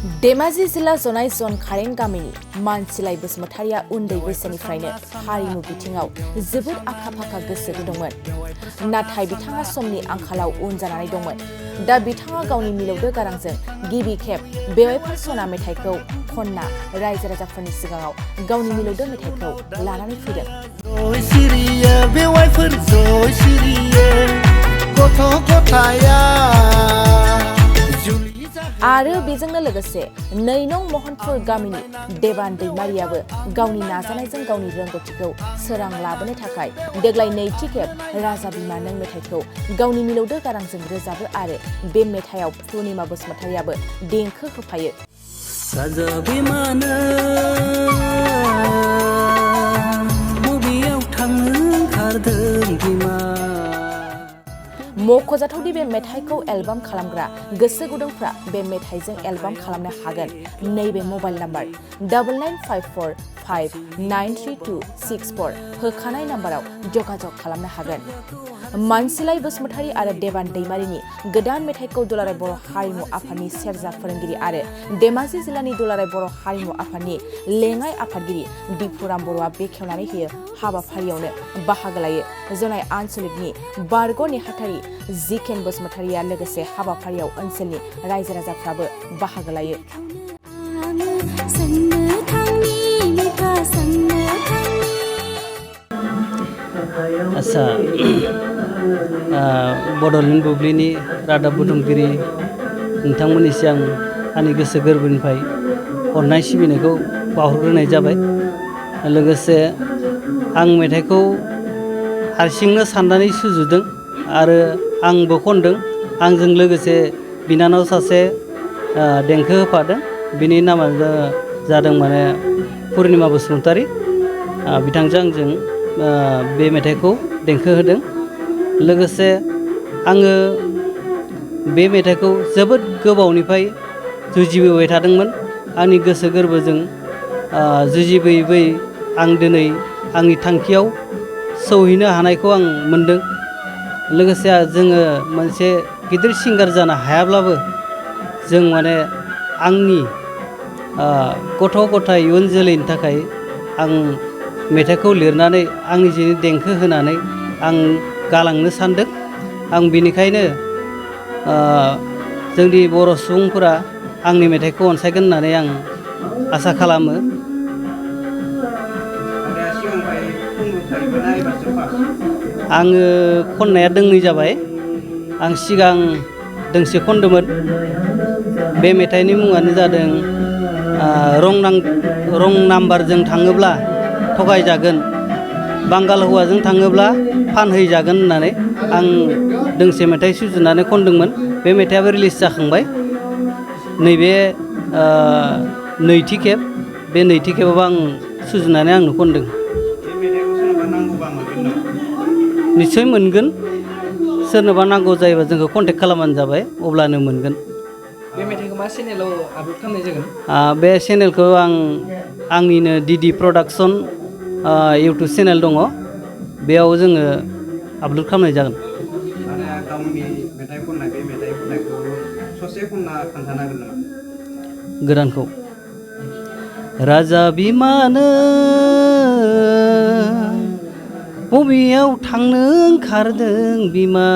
धेमाजि जिल्ला जनायजन खारेन गामिनि मानसिलाय बसुमतारिया उन्दै बैसोनिफ्रायनो हारिमु बिथिङाव जोबोद आखा-फाखा गोसो गुदुंमोन। नाथाय बिथाङा समनि आंखालाव उन जानानै दंमोन। दा बिथाङा गावनि मिलौदो गारांजों गिबि खेब बेवाइफोर सना मेथाइखौ खनना रायजो राजाफोरनि सिगाङाव गावनि मिलौदो मेथाइखौ लानानै फैदों। आरो बेजोंनो लोगोसे 2 नं महनपुर गामिनि देबान दैमारियाबो गावनि नाजानायजों गावनि रोंगौथिखौ सोरां लाबोनो थाखाय देग्लाय नैथि खेब राजा बिमा नों मेथाइखौ गावनि मिलौदो गारांजों रोजाबो आरो बे मेथाइयाव पुर्णिमा बसुमतारियाबो देंखो होफायो। राजा बिमा बबेयाव थांनो ओंखारदों बिमा। मख'जाथावदि बे मेथाइखौ एलबाम खालामग्रा गोसो गुदुंफ्रा बे मेथाइजों एलबाम खालामनो हागोन। नैबे मबाइल नाम्बार 9954593264 होखानाय नाम्बाराव जगाजग खालामनो हागोन। मानसिलाय बसुमतारि आरो देबान दैमारिनि गोदान मेथाइखौ दुलाराय बर' हारिमु आफादनि सेरजा फोरोंगिरि आरो धेमाजि जिल्लानि दुलाराय बर' हारिमु आफादनि लेङाइ आफादगिरि दिपुराम बर'आ बेखेवनानै होयो। हाबाफारियावनो बाहागो लायो जनाय आनसलिकनि बारग' नेहाथारि जिकेन बसुमतारिया लोगोसे हाबाफारियाव ओनसोलनि रायजो राजाफ्राबो बाहागो लायो। आसा बड'लेण्ड बुब्लिनि रादाब बुथुमगिरि नोंथांमोननिसिम आं आंनि गोसो गोरबोनिफ्राय अननाय सिबिनायखौ बावहरग्रोनाय जाबाय। लोगोसे आं मेथाइखौ हारसिंनो साननानै सुजुदों आरो आंबो खनदों। आंजों लोगोसे बिनानाव सासे देंखो होफादों। बिनि नामानो जादों माने पुर्णिमा बसुमतारि। बिथांजों आंजों बे मेथाइखौ देंखो होदों। लोगोसे आङो बे मेथाइखौ जोबोद गोबावनिफ्राय जुजिबोबाय थादोंमोन। आंनि गोसो गोरबोजों जुजिबोयै बोयै आं दिनै आंनि थांखियाव सौहैनो हानायखौ आं मोनदों। लोगोसे जोङो मोनसे गिदिर सिंगार जानो हायाब्लाबो जों माने आंनि गथ' गथाय इयुन जोलैनि थाखाय आं मेथाइखौ लिरनानै आंनि जिनि देंखो होनानै आं गालांनो सानदों। आं बेनिखायनो जोंनि बर' सुबुंफोरा आंनि मेथाइखौ अनसायगोन होननानै आं आसा खालामो। आङो खननाया दोंनै जाबाय। आं सिगां दोंसे खनदोंमोन। बे मेथाइनि मुङानो जादों रं नाम्बारजों थाङोब्ला थगायजागोन, बांगाल हौवाजों थाङोब्ला फानहैजागोन होननानै आं दोंसे मेथाइ सुजुनानै खनदोंमोन। बे मेथाइआबो रिलिज जाखांबाय। नैबे नैथि खेब, बे नैथि खेबाव आं सुजुनानै आंनो खनदों। निस्सय मोनगोन। सोरनोबा नांगौ जायोबा जोंखौ कन्टेक्ट खालामबानो जाबाय, अब्लानो मोनगोन। बे मेथाइखौ मा चेनेलाव आपल'ड खालामनाय जागोन? बे चेनेलखौ आंनिनो डिडि प्रडाक्सन इउटुब चेनेल दङ। बेयाव जोङो आपल'ड खालामनाय जागोन। माने गावनि मेथाइ खननाय बे मेथाइ खननायखौ ससे खनना खोन्थानो हागोन नामा? गोदानखौ राजा बिमानो बबेयाव थांनो ओंखारदों बिमा,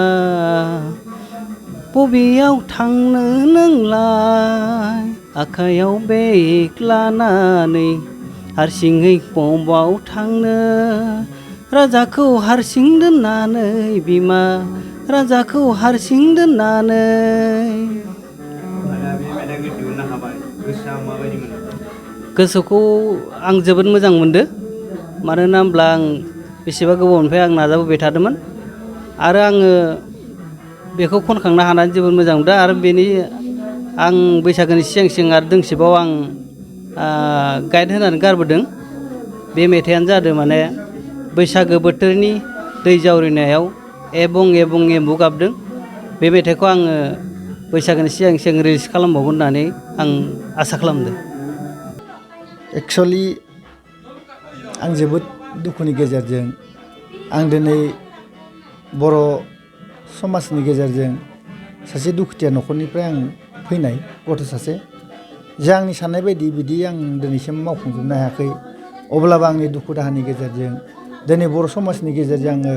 बबेयाव थांनो नोंलाय आखायाव बेग लानानै हारसिङै बबाव थांनो, राजाखौ हारसिं दोननानै बिमा, राजाखौ हारसिं दोननानै। गोसोखौ आं जोबोद मोजां मोनदो। मानोना होमब्ला आं बेसेबा गोबावनिफ्राय आं नाजाबोबाय थादोंमोन आरो आङो बेखौ खनखांनो हानानै जोबोद मोजां मोनदों। आरो आं बैसागोनि सिगां आरो दोंसेबाव आं गाइड होनानै गारबोदों। बे मेथाइयानो जादों माने बैसागो बोथोरनि दै जावरिनायाव एबं एबं एम्बु गाबदों। बे मेथाइखौ आङो बैसागोनि सिगां रिलिज खालामबावगोन होननानै आं आसा खालामदों। एक्सुवेलि आं जोबोद दुखुनि गेजेरजों आं दिनै बर' समाजनि गेजेरजों सासे दुखुथिया न'खरनिफ्राय आं फैनाय गथ' सासे। जे आंनि साननाय बायदि बिदि आं दिनैसिम मावफुंजोबनो हायाखै अब्लाबो आंनि दुखु दाहानि गेजेरजों दिनै बर' समाजनि गेजेरजों आङो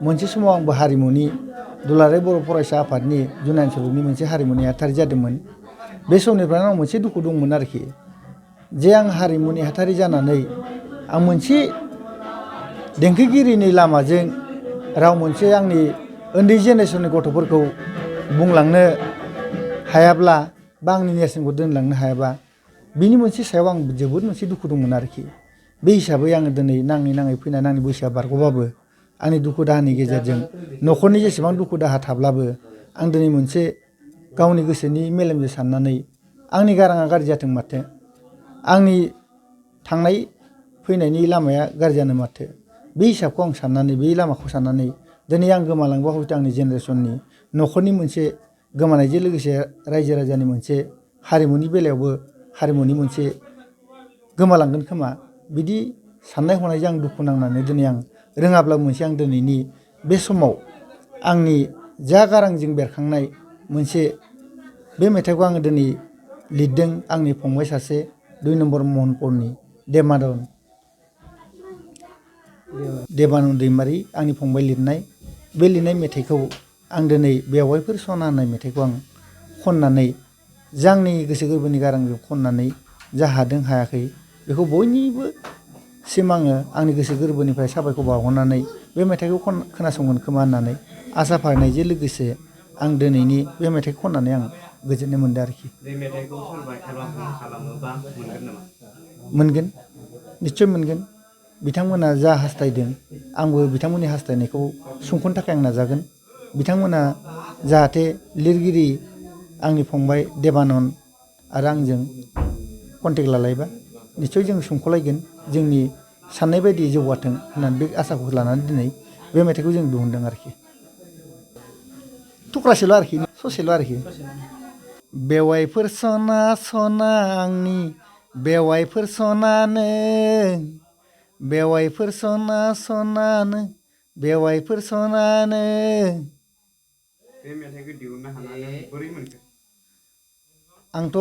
मोनसे समाव आंबो हारिमुनि दुलाराय बर' फरायसा आफादनि जुनान सुरुनि मोनसे हारिमुनि नेहाथारि जादोंमोन बे समनिफ्रायनो आं मोनसे दुखु दंमोन आरोखि जे आं हारिमु नेहाथारि जानानै आं मोनसे देंखोगिरिनि लामाजों राव मोनसे आंनि उन्दै जेनेरेसननि गथ'फोरखौ बुंलांनो हायाब्ला बा आंनि नेरसोनखौ दोनलांनो हायाबा बिनि मोनसे सायाव आं जोबोद मोनसे दुखु दंमोन आरोखि बे हिसाबै आङो दिनै नाङै फैनानै आंनि बैसोआ बारग'बाबो आंनि दुखु दाहानि गेजेरजों न'खरनि जेसेबां दुखु दाहा थाब्लाबो आं दिनै मोनसे गावनि गोसोनि मेलेमजों साननानै आंनि गाराङा गाज्रि जाथों माथो आंनि थांनाय फैनायनि लामाया गाज्रि जानो माथो बे हिसाबखौ आं साननानै बे लामाखौ साननानै दिनै आं गोमालांबा हयथ' आंनि जेनेरेसननि न'खरनि मोनसे गोमानायजों लोगोसे रायजो राजानि मोनसे हारिमुनि बेलायावबो हारिमुनि मोनसे गोमालांगोन खोमा बिदि साननाय हनायजों आं दुखु नांनानै दिनै आं रोङाब्लाबो मोनसे आं दिनैनि बे समाव आंनि जा गारांजों बेरखांनाय मोनसे बे मेथाइखौ आङो दिनै लिरदों आंनि फंबाय सासे 2 नम्बर महनपुरनि देबानन्द दैमारि आंनि फंबाय लिरनाय बे लिरनाय मेथाइखौ आं दिनै बेवाइफोर सना होननाय मेथाइखौ आं खननानै जा आंनि गोसो गोरबोनि गारांजों खननानै जा हादों हायाखै बेखौ बयनिबो सिम आङो आंनि गोसो गोरबोनिफ्राय साबायखर बावहरनानै बे मेथाइखौ खोनासंगोन खोमा होननानै आसा फारिनायजों लोगोसे आं दिनैनि बे मेथाइखौ खननानै आं गोजोननाय मोनदों आरोखि बे मेथाइखौ सोरबा एलबाम खालामोबा मोनगोन नामा मोनगोन निस्सय मोनगोन बिथांमोना जा हास्थायदों आंबो बिथांमोननि हास्थायनायखौ सुंख'नो थाखाय आं नाजागोन बिथांमोना जाहाथे लिरगिरि आंनि फंबाय देबानन्द आरो आंजों कन्टेक्ट लालायबा निस्सय जों सुंख'लायगोन जोंनि साननाय बायदि जौगाथों होननानै बे आसाखौ लानानै दिनै बे मेथाइखौ जों दिहुनदों आरोखि थुख्रासेल' आरोखि ससेल' आरोखि बेवाइफोर सना सना आंनि बेवाइफोर सनानो बेवाइफोर सना सनानो बेवाइफोर सनानो बे मेथाइखौ दिहुननो हानानै बोरै मोनखो आंथ'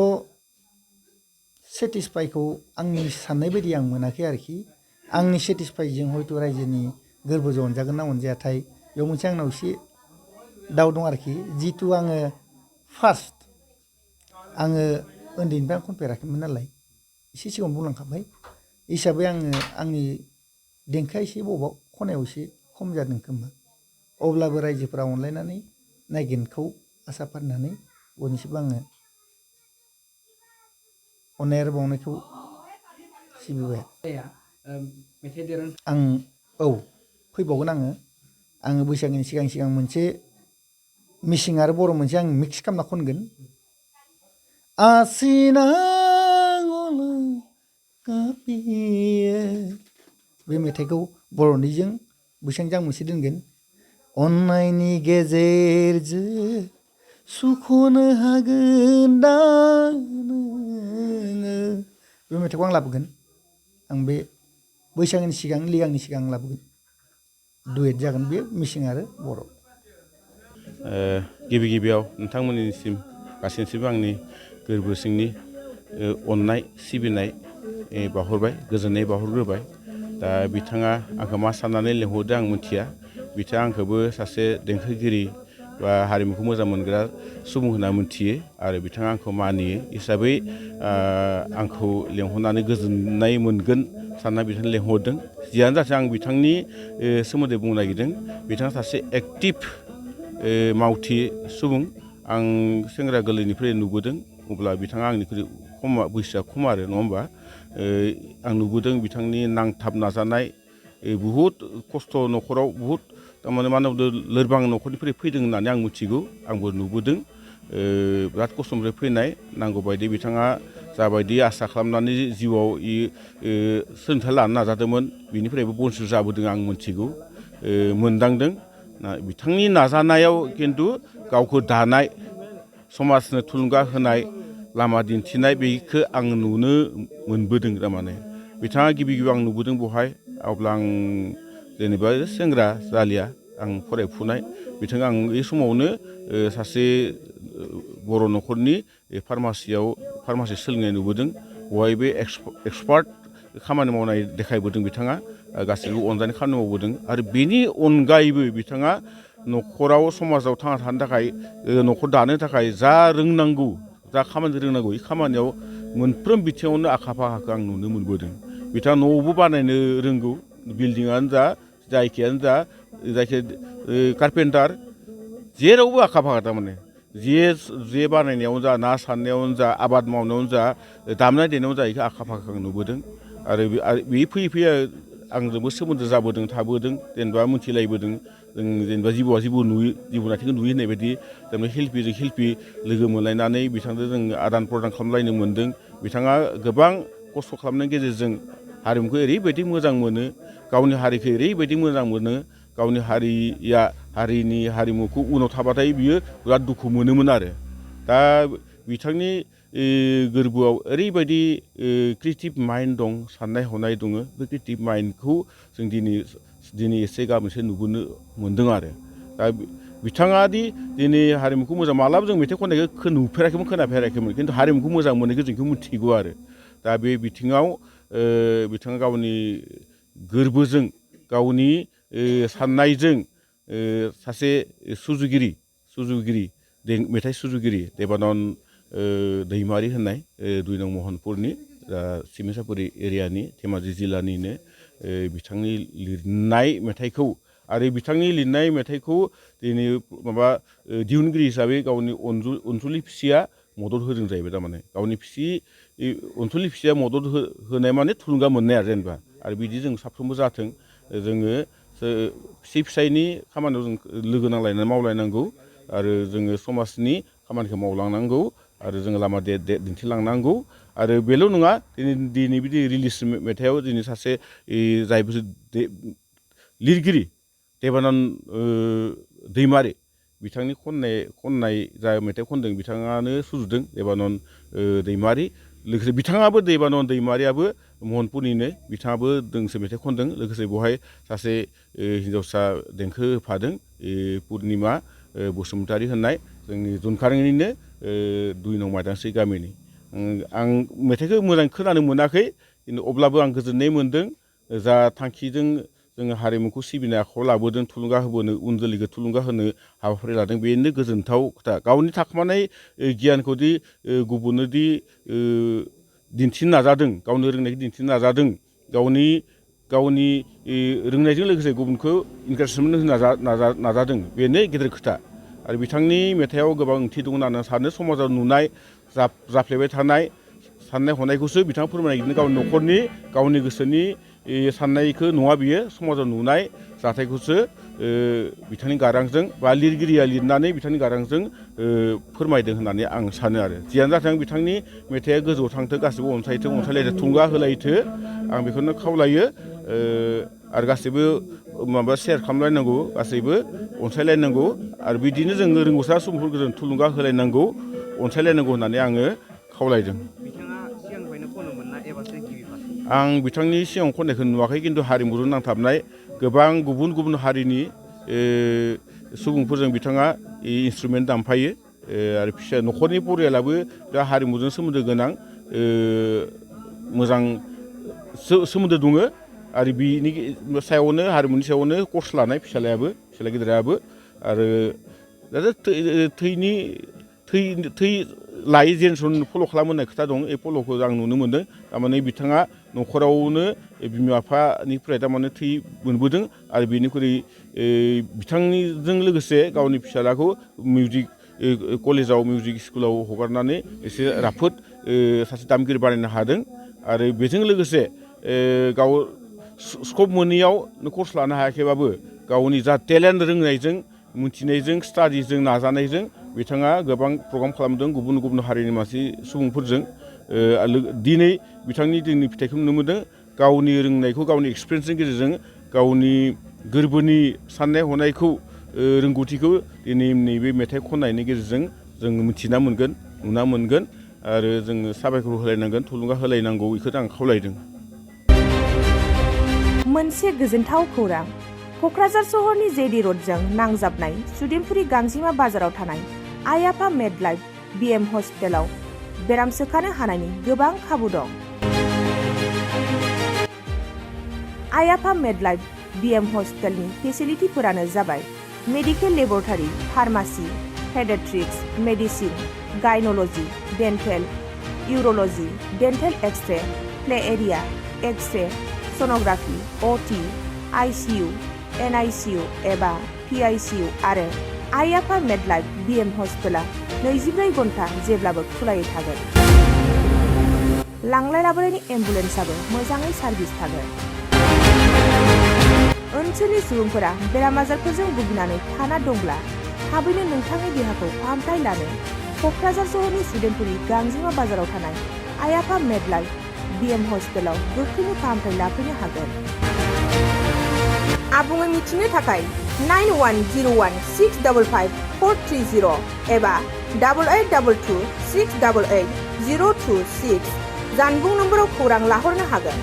सेटिसफाइखौ आंनि साननाय बायदि आं मोनाखै आरोखि आंनि सेटिसफाइजों हयथ' रायजोनि गोरबोजों अनजागोन ना अनजायाथाय बेयाव मोनसे आंनाव एसे दाउट दं आरोखि जिथु आङो फार्स्ट आङो उन्दैनिफ्राय खनफेराखैमोन नालाय एसे सिगाङाव बुंलांखाबाय हिसाबै आङो आंनि देंखोआ एसे बबावबा खनायाव एसे खम जादों खोमा अब्लाबो रायजोफोरा अनलायनानै नायगोनखौ आसा फारिनानै बयनिसिमबो आङो अननाय आरो बावनायखौ सिबिबाय आं औ फैबावगोन आङो बैसागोनि सिगां मोनसे मिसिं आरो बर' मोनसे आं मिक्स खालामना खनगोन आसिना बे मेथाइखौ बर'निजों बैसांजों आं मोनसे दोनगोन अननायनि गेजेरजों सुख'नो हागोन दा नोङो बे मेथाइखौ आं लाबोगोन आं बे बैसागोनि सिगां लिगांनि सिगां लाबोगोन दुएट जागोन बे मिसिं आरो बर' गिबियाव नोंथांमोननिसिम गासैनिसिमबो आंनि गोरबो सिंनि अननाय सिबिनाय बावहरबाय गोजोननाय बावहरग्रोबाय दा बिथाङा आंखौ मा साननानै लिंहरदों आं मिथिया बिथाङा आंखौबो सासे देंखोगिरि बा हारिमुखौ मोजां मोनग्रा सुबुं होनना मिथियो आरो बिथाङा आंखौ मानियो हिसाबै आंखौ लेंहरनानै गोजोननाय मोनगोन सानना बिथाङा लेंहरदों जियानो जाथों आं बिथांनि सोमोन्दै बुंनो नागिरदों बिथाङा सासे एक्टिभ मावथि सुबुं आं सेंग्रा गोरलैनिफ्राय नुबोदों अब्ला बिथाङा आंनिख्रुइ बैसोआ खम आरो नङा होमबा आं नुबोदों बिथांनि नांथाब नाजानाय बुहुद खस्थ' न'खराव बुहुद थारमाने मा होनना बुंदों लोरबां न'खरनिफ्राय फैदों होननानै आं मिथिगौ आंबो नुबोदों बिराद खस्थ'निफ्राय फैनाय नांगौ बायदि बिथाङा जाबायदि आसा खालामनानै जिउआव सोलोंथाइ लानो नाजादोंमोन बिनिफ्रायबो बनसु जाबोदों आं मिथिगौ मोनदांदों बिथांनि नाजानायाव खिन्थु गावखौ दानाय समाजनो थुलुंगा होनाय लामा दिन्थिनाय बेखौ आं नुनो मोनबोदों थारमाने बिथाङा गिबि आं नुबोदों बहाय अब्ला आं जेनेबा सेंग्रा जालिया आं फरायफुनाय बिथाङा आं बे समावनो सासे बर' न'खरनि फार्मासि सोलोंनाय नुबोदों बेवहाय बे एक्सपार्ट खामानि मावनाय देखायबोदों बिथाङा गासैबो अनजानाय खामानि मावबोदों आरो बेनि अनगायैबो बिथाङा न'खराव समाजाव थांना थानो थाखाय न'खर दानो थाखाय जा रोंनांगौ जा खामानि रोंनांगौ बे खामानियाव मोनफ्रोम बिथिङावनो आखा फाखाखौ आं नुनो मोनबोदों बिथाङा न'आवबो बानायनो रोंगौ बिल्डिङानो जा जायखियानो जा जायखिया कारपेन्टार जेरावबो आखा फाखा थारमाने जे बानायनायावनो जा ना सारनायावनो जा आबाद मावनायावनो जा दामनाय देनायावनो जा बेखौ आखा फाखा नुबोदों आरो बे फैयै फैयै आंजोंबो सोमोन्दो जाबोदों थाबोदों जेनेबा मिथिलायबोदों जों जेनेबा जिबौआ जिबौ नुयो जिबौ नाथिखौ नुयो होननाय बायदि जेनेबा शिल्पीजों शिल्पी लोगो मोनलायनानै बिथांजों जों आदान प्रदान खालामलायनो मोन्दों बिथाङा गोबां खस्थ' खालामनायनि गेजेरजों हारिमुखौ ओरैबायदि मोजां मोनो गावनि हारिखौ ओरैबायदि मोजां मोनो गावनि हारिया हारिनि हारिमुखौ उनाव थाबाथाय बियो बिराद दुखु मोनोमोन आरो दा बिथांनि गोरबोआव ओरैबायदि क्रिएटिभ माइन्ड दं साननाय हनाय दङ बे क्रिएटिभ माइन्डखौ जों दिनै एसे गाबोनसो नुबोनो मोन्दों आरो दा बिथाङा दि दिनै हारिमुखौ मोजां मालाबा जों मेथाइ खननायखौ नुफेराखैमोन खोनाफेराखैमोन खिन्थु हारिमुखौ मोजां मोननायखौ जोंखौ मिथिगौ आरो दा बे बिथिङाव बिथाङा गावनि गोरबोजों गावनि साननायजों सासे सुजुगिरि मेथाइ सुजुगिरि देबानन्द दैमारि होननाय 2 नं महनपुरनि सिमेसापुरि एरियानि धेमाजि जिल्लानिनो बिथांनि लिरनाय मेथाइखौ आरो बिथांनि लिरनाय मेथाइखौ दिनै माबा दिहुनगिरि हिसाबै गावनि अनसुलि फिसिया मदद होदों जाहैबाय थारमाने गावनि अनसुलि फिसिया मदद होनाय माने थुलुंगा मोननाय आरो जेनेबा आरो बिदि जों साफ्रोमबो जाथों जोङो फिसायनि खामानियाव जों लोगो नांलायनानै मावलायनांगौ आरो जोङो समाजनि खामानिखौ मावलांनांगौ आरो जोङो लामा दिन्थिलांनांगौ आरो बेल' नङा दिनै बिदि रिलिज मेथाइआव दिनै सासे जायफोर लिरगिरि देबानन्द दैमारि बिथांनि खननाय जा मेथाइ खनदों बिथाङानो सुजुदों देबानन्द दैमारि लोगोसे बिथाङाबो देबानन्द दैमारियाबो महनपुरनिनो बिथाङाबो दोंसे मेथाइ खनदों लोगोसे बेवहाय सासे हिन्जावसा देंखो होफादों पुर्निमा बसुमतारी होननाय जोंनि जनखारनिनो 2 नं माइदांस्रि गामिनि आं मेथाइखौ मोजां खोनानो मोनाखै अब्लाबो आं गोजोननाय मोन्दों जा थांखिजों जोङो हारिमुखौ सिबिनाय आखायाव लाबोदों थुलुंगा होबोनो उन जोलैखौ थुलुंगा होनो हाबाफारि लादों बेनो गोजोनथाव खोथा गावनि थाखोमानाय गियानखौ दि गुबुननो दि दिन्थिनो नाजादों गावनि रोंनायखौ दिन्थिनो नाजादों गावनि रोंनायजों लोगोसे गुबुनखौ इनकारेजमेन्ट होनो नाजादों बेनो गेदेर खोथा आरो बिथांनि मेथाइआव गोबां ओंथि दं होननानै सानो समाजाव नुनाय जाफ्लेबाय थानाय साननाय हनायखौसो बिथाङा फोरमायगिरदों गावनि न'खरनि गावनि गोसोनि साननायखौ नङा बियो समाजाव नुनाय जाथायखौसो बिथांनि गारांजों बा लिरगिरिया लिरनानै बिथांनि गारांजों फोरमायदों होननानै आं सानो आरो जियानो जाथों बिथांनि मेथाइआ गोजौआव थांथों गासैबो अनसायलायथों थुलुंगा होलायथो आं बेखौनो खावलायो आरो गासैबो शेयार खालामलायनांगौ गासैबो अनसायलायनांगौ आरो बिदिनो जों रोंगौसा सुबुंफोरखौ जों थुलुंगा होलायनांगौ अनसायलायनांगौ होननानै आङो खावलायदों आं बिथांनि सिगाङाव खननायखौ नुवाखै खिन्थु हारिमुजों नांथाबनाय गोबां गुबुन गुबुन हारिनि सुबुंफोरजों बिथाङा इन्सट्रुमेन्ट दामफायो आरो न'खरनि परियालाबो दा हारिमुजों सोमोन्दो गोनां मोजां सोमोन्दो दङ आरो बिनि सायावनो हारिमुनि सायावनो कर्स लानाय फिसाला गेदेराबो आरो थै लायै जेनेरेसन फल' खालामो होननाय खोथा दं बे फल'खौ आं नुनो मोन्दों थारमाने बिथाङा न'खरावनो बिमा बिफानिफ्राय थारमाने थै मोनबोदों आरो बेनिख्रुइ बिथांनिजों लोगोसे गावनि फिसालाखौ मिउजिक कलेजाव मिउजिक स्कुलाव हगारनानै एसे राफोद सासे दामगिरि बानायनो हादों आरो बेजों लोगोसे गाव स्कप मोनैयाव कर्स लानो हायाखैबाबो गावनि जा टेलेन्ट रोंनायजों मिथिनायजों स्टाडिजों नाजानायजों बिथाङा गोबां प्रग्राम खालामदों गुबुन गुबुन हारिनि सुबुंफोरजों दिनै बिथांनि दिनै फिथाइखौ नुनो मोनदों गावनि रोंनायखौ गावनि एक्सपिरियेन्सनि गेजेरजों गावनि गोरबोनि साननाय हनायखौ रोंगौथिखौ दिनै नैबे मेथाइ खननायनि गेजेरजों जों मिथिना मोनगोन नुना मोनगोन आरो जोङो साबायखर होलायनांगोन थुलुंगा होलायनांगौ बेखौ आं खावलायदों। मोनसे गोजोनथाव खौरां क'क्राझार सहरनि जेडि रडजों नांजाबनाय सुदेमपुरि गांजिमा बाजाराव थानाय आइ आफा मेड लाइफ बिएम हस्पिटालाव बेराम सोखानो हानायनि गोबां खाबु दं। आइ आफा मेडलाइफ BM हस्पिटालनि फेसिलिटिफोरानो जाबाय medical laboratory, pharmacy, paediatrics, medicine, gynaecology, dental, urology, dental X-ray, play area, X-ray, sonography, OT, ICU, NICU एबा PICU आरो आइ आफा मेडलाइफ BM हस्पिटाला 24 घन्टा जेब्लाबो खुलायै थागोन। लांलाय लाबोनायनि एम्बुलेन्सआबो मोजाङै सार्भिस थागोन। ओनसोलनि सुबुंफोरा बेराम आजारफोरजों भुगिनानै थाना दंब्ला थाबैनो नोंथांनि देहाखौ फाहामथाय लानो क'क्राझार सहरनि सुदेमपुरि गांजिमा बाजाराव थानाय आइ आफा मेडलाइफ BM हस्पिटालाव गोख्रैनो फाहामथाय लाफैनो हागोन। आबुङै मिथिनो थाखाय 9101655430 एबा 8822 688 026 जानबुं नम्बराव खौरां लाहरनो हागोन।